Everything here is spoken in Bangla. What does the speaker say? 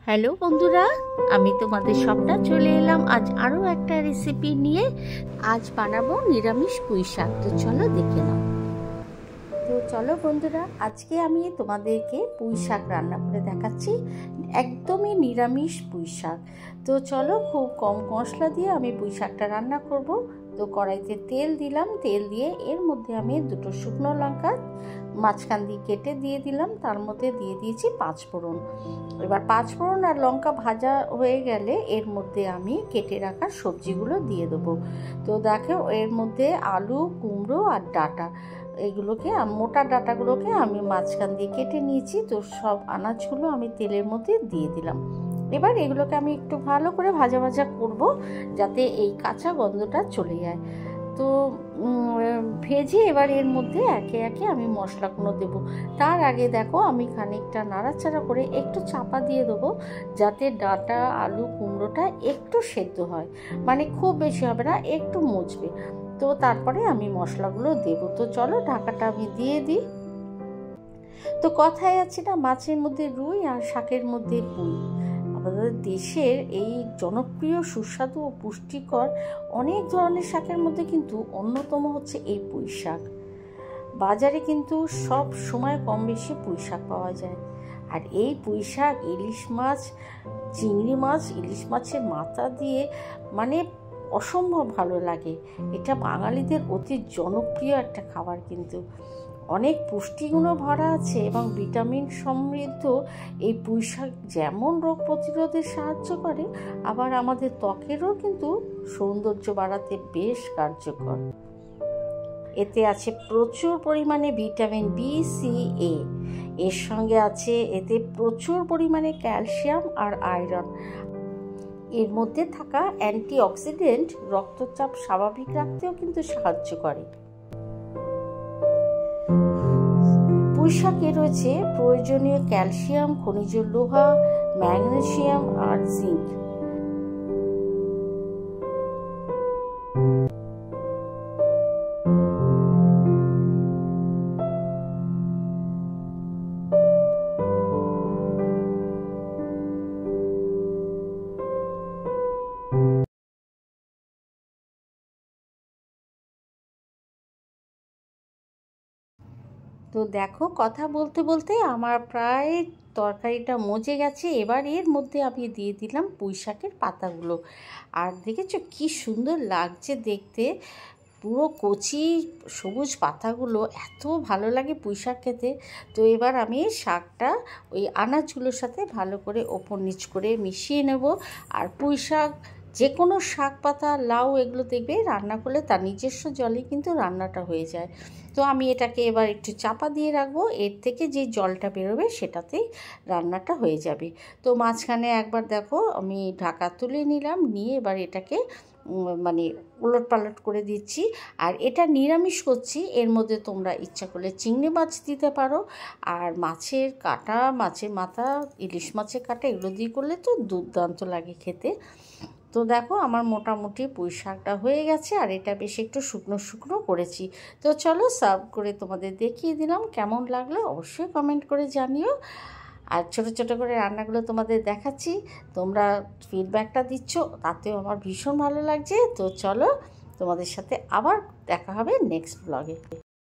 হ্যালো বন্ধুরা, আমি তোমাদের সবটা চলে এলাম আজ আরও একটা রেসিপি নিয়ে। আজ বানাবো নিরামিষ পুঁই শাক। তো চলো দেখে নাও। তো চলো বন্ধুরা, আজকে আমি তোমাদেরকে পুঁই শাক রান্না করে দেখাচ্ছি, একদমই নিরামিষ পুঁই শাক। তো চলো, খুব কম মশলা দিয়ে আমি পুঁই শাকটা রান্না করব। তো কড়াইতে তেল দিলাম, তেল দিয়ে এর মধ্যে আমি দুটো শুকনো লঙ্কা মাঝখান দিয়ে কেটে দিয়ে দিলাম, তার মধ্যে দিয়ে দিয়েছি পাঁচফোড়ন। এবার পাঁচফোড়ন আর লঙ্কা ভাজা হয়ে গেলে এর মধ্যে আমি কেটে রাখা সবজিগুলো দিয়ে দেবো। তো দেখো, এর মধ্যে আলু, কুমড়ো আর ডাঁটা, এইগুলোকে মোটা ডাঁটাগুলোকে আমি মাঝখান দিয়ে কেটে নিয়েছি। তো সব আনাজগুলো আমি তেলের মধ্যে দিয়ে দিলাম। এবার এগুলোকে আমি একটু ভালো করে ভাজা ভাজা করব, যাতে এই কাঁচা গন্ধটা চলে যায়। তো ভেজে এবার এর মধ্যে একে একে আমি মশলাগুলো দেবো। তার আগে দেখো, আমি খানিকটা নাড়াচাড়া করে একটু চাপা দিয়ে দেবো, যাতে ডাঁটা, আলু, কুমড়োটা একটু সেদ্ধ হয়, মানে খুব বেশি হবে না, একটু মজবে। তো তারপরে আমি মশলাগুলো দেবো। তো চলো, ঢাকাটা আমি দিয়ে দিই। তো কথায় আছে না, মাছের মধ্যে রুই আর শাকের মধ্যে পুঁই। আমাদের দেশের এই জনপ্রিয়, সুস্বাদু ও পুষ্টিকর অনেক ধরনের শাকের মধ্যে কিন্তু অন্যতম হচ্ছে এই পুঁই শাক। বাজারে কিন্তু সব সময় কম বেশি পুঁই শাক পাওয়া যায়। আর এই পুঁই শাক ইলিশ মাছ, চিংড়ি মাছ, ইলিশ মাছের মাথা দিয়ে মানে অসম্ভব ভালো লাগে। এটা বাঙালিদের অতি জনপ্রিয় একটা খাবার, কিন্তু অনেক পুষ্টিগুণও ভরা আছে এবং ভিটামিন সমৃদ্ধ এই পুঁই শাক যেমন রোগ প্রতিরোধে সাহায্য করে, আবার আমাদের ত্বকেরও কিন্তু সৌন্দর্য বাড়াতে বেশ কার্যকর। এতে আছে প্রচুর পরিমাণে ভিটামিন বি, সি, এ। এর সঙ্গে আছে এতে প্রচুর পরিমাণে ক্যালসিয়াম আর আয়রন। এর মধ্যে থাকা অ্যান্টিঅক্সিডেন্ট রক্তচাপ স্বাভাবিক রাখতেও কিন্তু সাহায্য করে। পুঁই শাকে রয়েছে প্রয়োজনীয় ক্যালসিয়াম, খনিজ লোহা, ম্যাগনেসিয়াম আর জিঙ্ক। তো দেখো, কথা বলতে বলতে আমার প্রায় তরকারিটা মজে গেছে। এবার এর মধ্যে আমি দিয়ে দিলাম পুঁই শাকের পাতাগুলো। আর দেখেছো কি সুন্দর লাগছে দেখতে, পুরো কচি সবুজ পাতাগুলো, এত ভালো লাগে পুঁই শাক খেতে। তো এবার আমি শাকটা ওই আনাজগুলোর সাথে ভালো করে ওপর নিচ করে মিশিয়ে নেব। আর পুঁই শাক, যে কোনো শাক পাতা, লাউ, এগুলো দেখবে রান্না করলে তার নিজস্ব জলে কিন্তু রান্নাটা হয়ে যায়। তো আমি এটাকে এবার একটু চাপা দিয়ে রাখবো, এর থেকে যে জলটা বেরোবে সেটাতেই রান্নাটা হয়ে যাবে। তো মাঝখানে একবার দেখো আমি ঢাকা তুলে নিলাম, নিয়ে এবার এটাকে মানে উলট পালট করে দিচ্ছি। আর এটা নিরামিষ করছি, এর মধ্যে তোমরা ইচ্ছা করলে চিংড়ি মাছ দিতে পারো। আর মাছের কাঁটা, মাছের মাথা, ইলিশ মাছের কাঁটা, এগুলো দিয়ে করলে তো দুর্দান্ত লাগে খেতে। তো দেখো, আমার মোটামুটি পুঁই শাকটা হয়ে গেছে, আর এটা বেশ একটু শুকনো শুকনো করেছি। তো চলো, সার্ভ করে তোমাদের দেখিয়ে দিলাম। কেমন লাগলো অবশ্যই কমেন্ট করে জানিও। আর ছোট ছোট করে রান্নাগুলো তোমাদের দেখাচ্ছি, তোমরা ফিডব্যাকটা দিচ্ছ, তাতেও আমার ভীষণ ভালো লাগছে। তো চলো, তোমাদের সাথে আবার দেখা হবে নেক্সট ব্লগে।